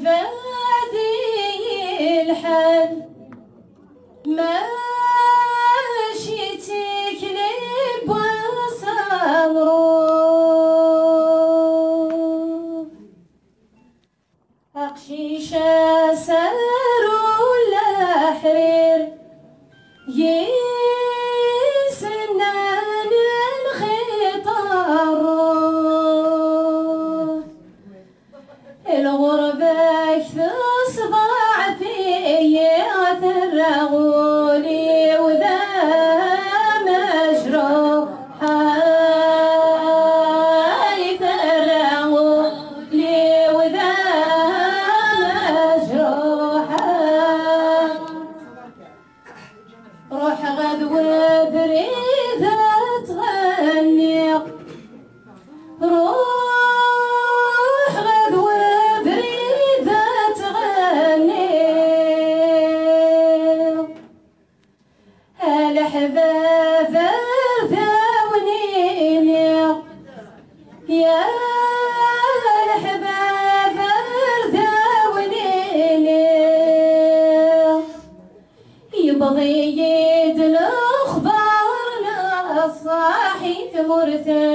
عبادي الحال ماشي تكلب وصبروف أقشيش سار ولا حرير يسنان الخطر الغربة تصبع فيا ترغولي وذا مجروحة يترغولي وذا مجروحة روح غدو بريدة تغني روح غدو بريدة تغني الأحباب ارثاونيني يا الأحباب ارثاونيني يبغي الأخبار الصحيح مرثى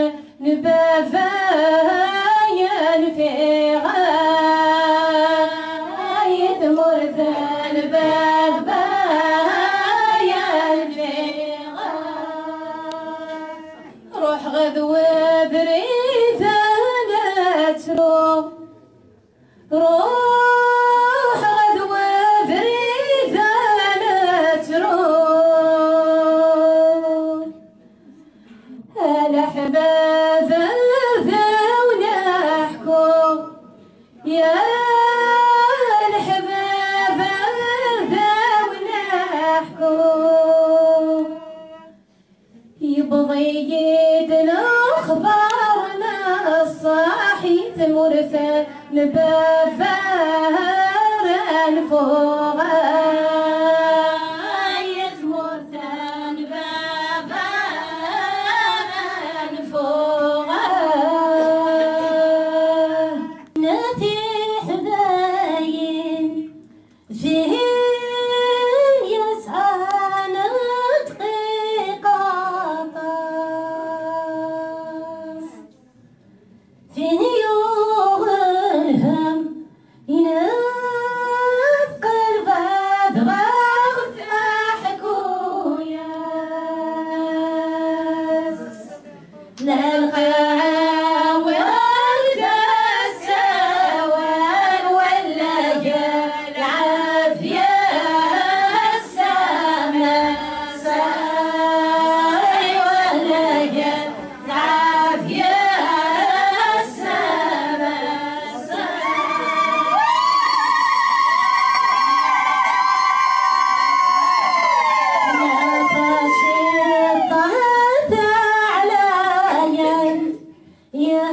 نبافاين في غاية مرثى نبافاين في غاية روح غدو بريثة لا تروح روح غدو بريثة لا تروح الأحباب ارثاونا حكم يا الأحباب ارثاونا حكم يبغي يدنا أخبارنا الصحيح مرثى نبافار الفغاية مرثى نبافار الفغاية نتيح داين فيه يسعى نطقي قاطاس فين يوغلهم ينفق الباب غاغت أحكوياس للقاع والد السوان ولا العافية السما ساي ولا العافية السما يا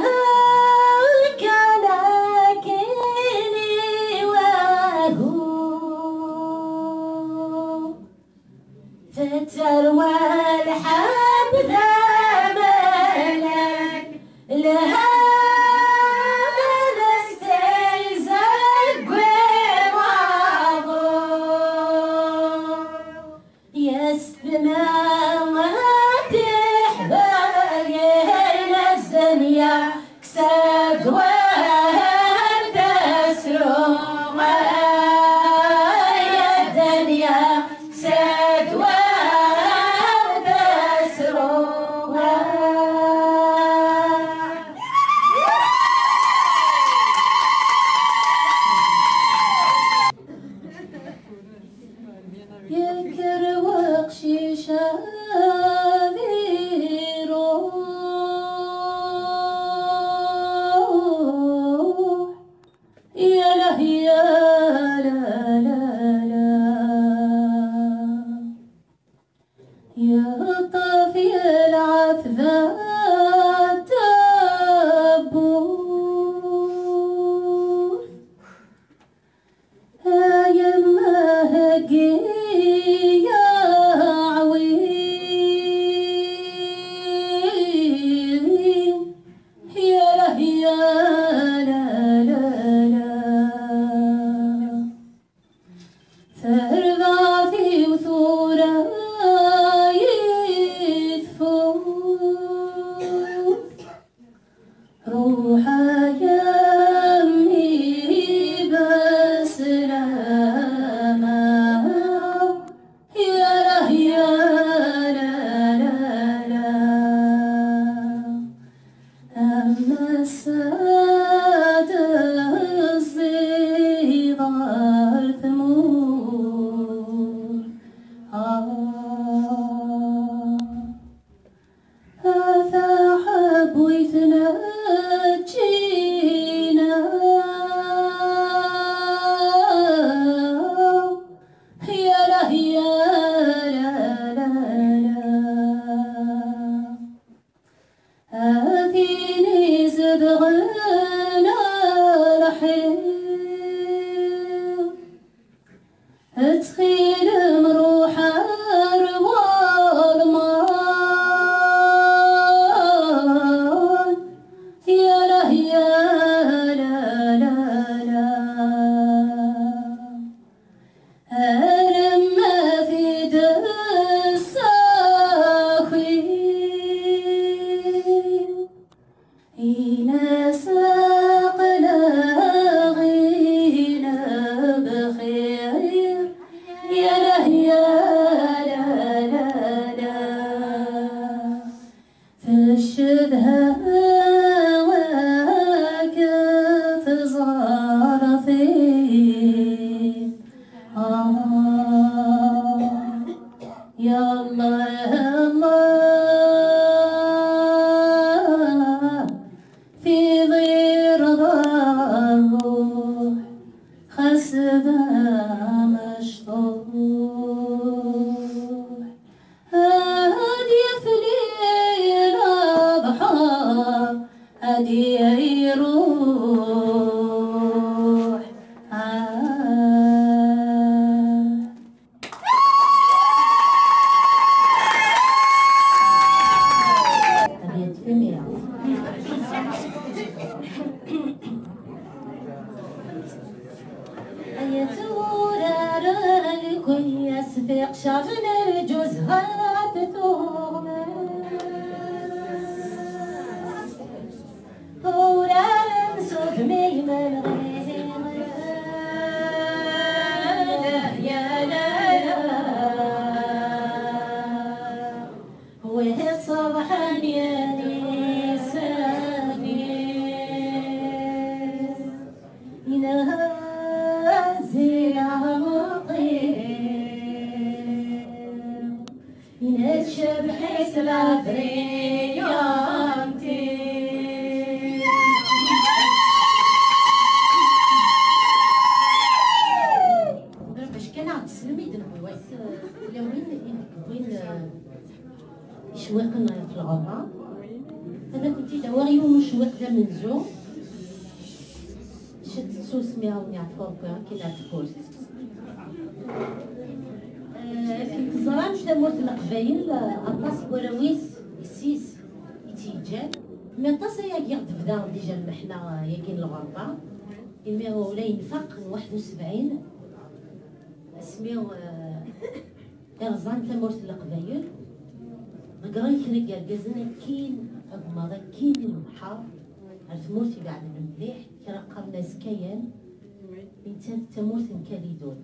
كلاكيني وهو فتر والحب ذا ملك لها نستيزق ومعظم يسمع الدنيا كسد وهل تسرق يا الدنيا كسد وهل تسرق تخيل مروح والمال يا له يا لا لا لا أرمى في دساخي إناس يا الله يا الله في ضير الروح خسدها مشطوح هادي في ليل بحار هادي يروح يسبق شجن الجزها تثوم ورا نسود ميمن يا لا وهي صبحان يا نساني ينهزي نشبح سلافري يومتي باش كان عاد تسلمي دنبوي ولا وين شواقنا في الغابة هذا كنتي دوا غير مشواق ذا منزو شد سوس مياوني عفوك كي نعتفوز زران شتا مورت القبايل أطاس كوراويس السيس يتيجان مي أطاس ياكي غتبدا ديجا المحنة ياكين الغربة إما ولا ينفق 71 اسميو إرزان تا مورت القبايل مقراي كريكا كازنا كين أقماضا كين البحر تمورتي بعد المليح كرقم ناس كيان إنسان تمورت نكاليدون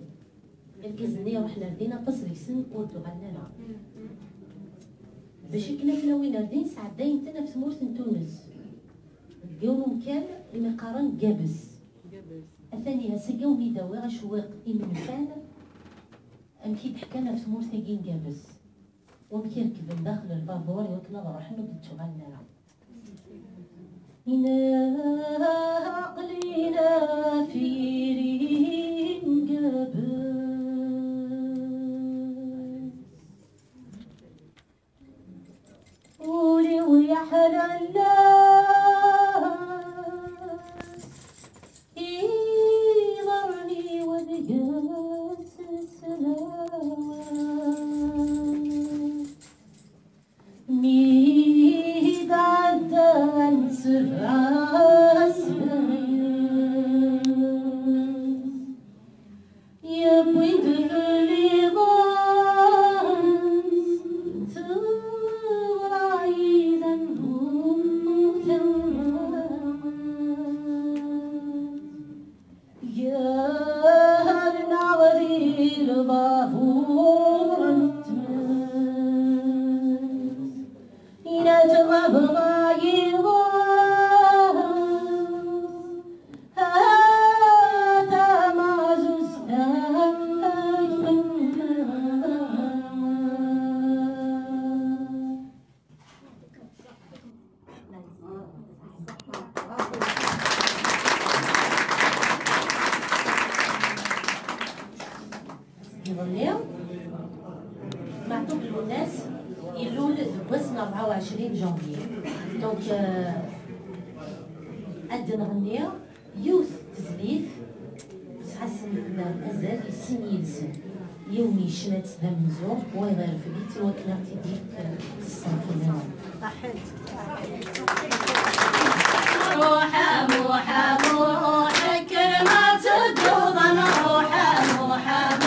الكزنية رحنا ردينا قصري سن قلتو غنانا باش كنا وين ردين سعداين تنا في تمورت تونس اليوم كان المقارن قابس الثانية سقاوني داوي غشواق إمن فان أمكي حكانا في تمورت كين قابس ومكي ركبن داخل البابور يوكنا بروحنا قلتو غنانا إنا عقلينا في رين قابس قولي ويا حلا يغرني ونقاس السلام ميد عدان سبع سنين يا بويد اللي ضاعت معطوب الناس يلول وزن 24 جانفي دونك قد نغنيها يوث تزليف 9 سنين الازاز يسن يلسن يومي شنات ذا مزور ويضير في بيتي وكلاتي ديك الصنف اليوم روحه موحه موحه كلمات الدوضن روحه موحه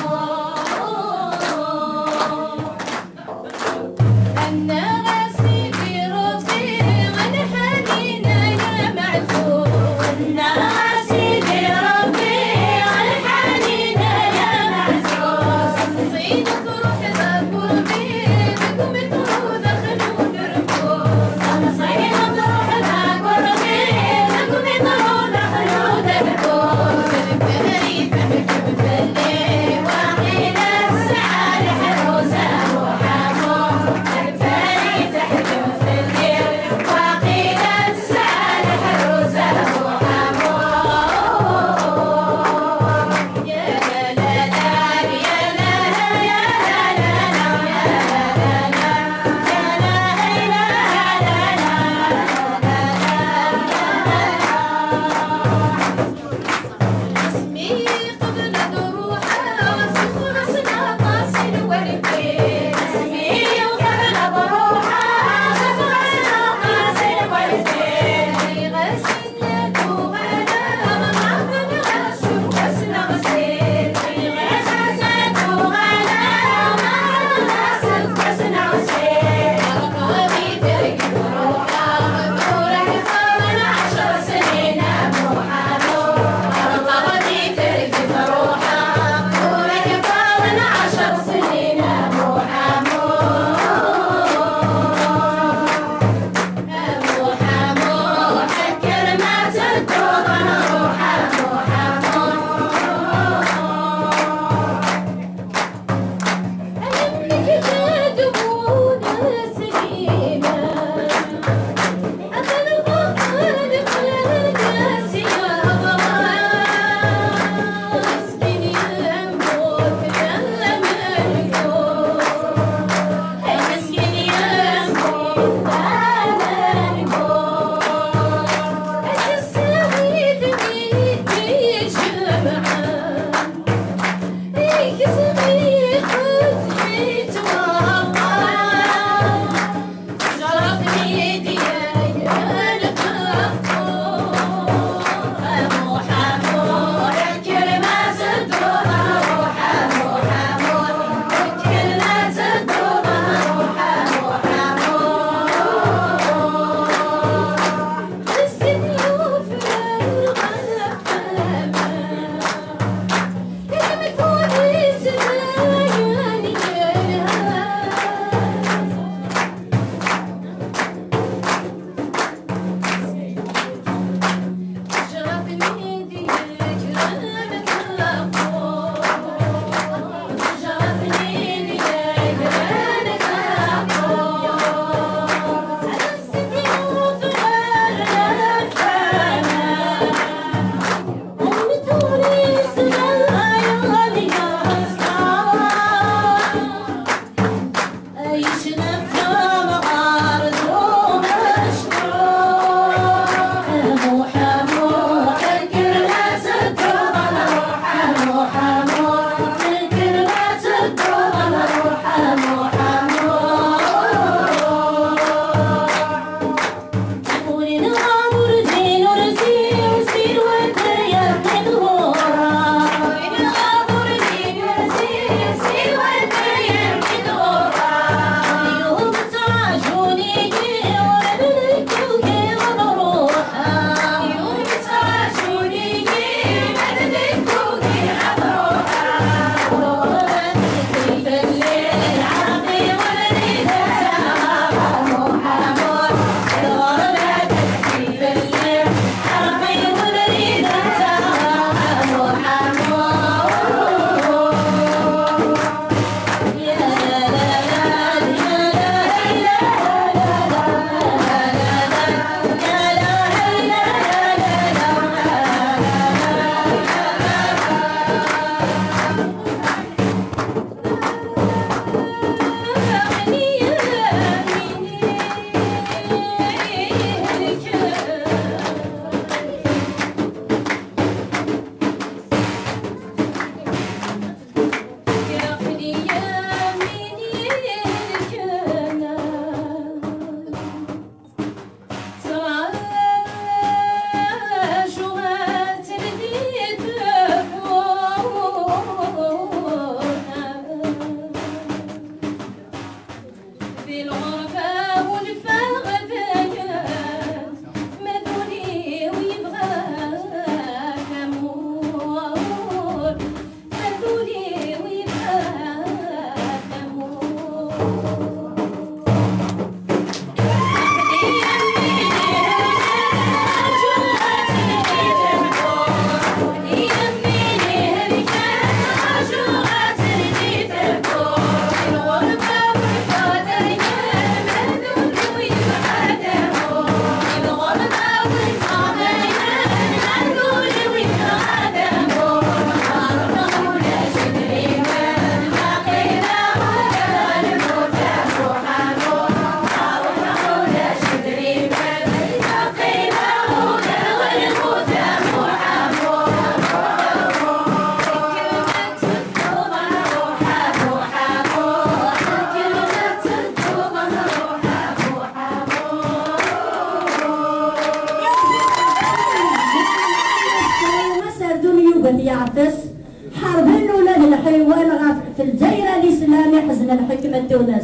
الحيوان في الجزيرة الإسلامية حزن الحكمة تونس.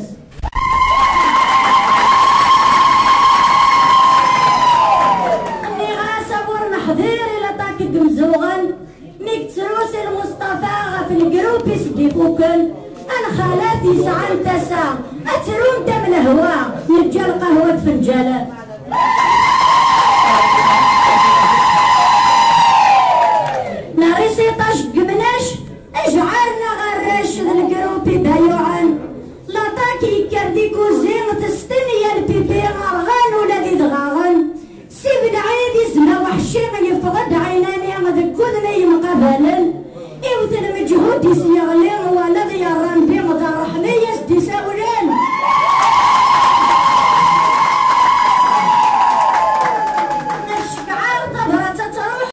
اللي غاصبور نحضير إلى طاك الدمزوغن ميكتروس المصطفى في الجروب يسقي فوكل أنا خالاتي سعان تسا أتروم دم الهواء نجا القهوة فنجالة. ناري 16 قمناش اجعلنا غراش الجروبي بايوعان لا طاكي كردي كوزين تستني البيبي غرغان ولا ذي دغاغن سيب العيد يزنا وحشي يفقد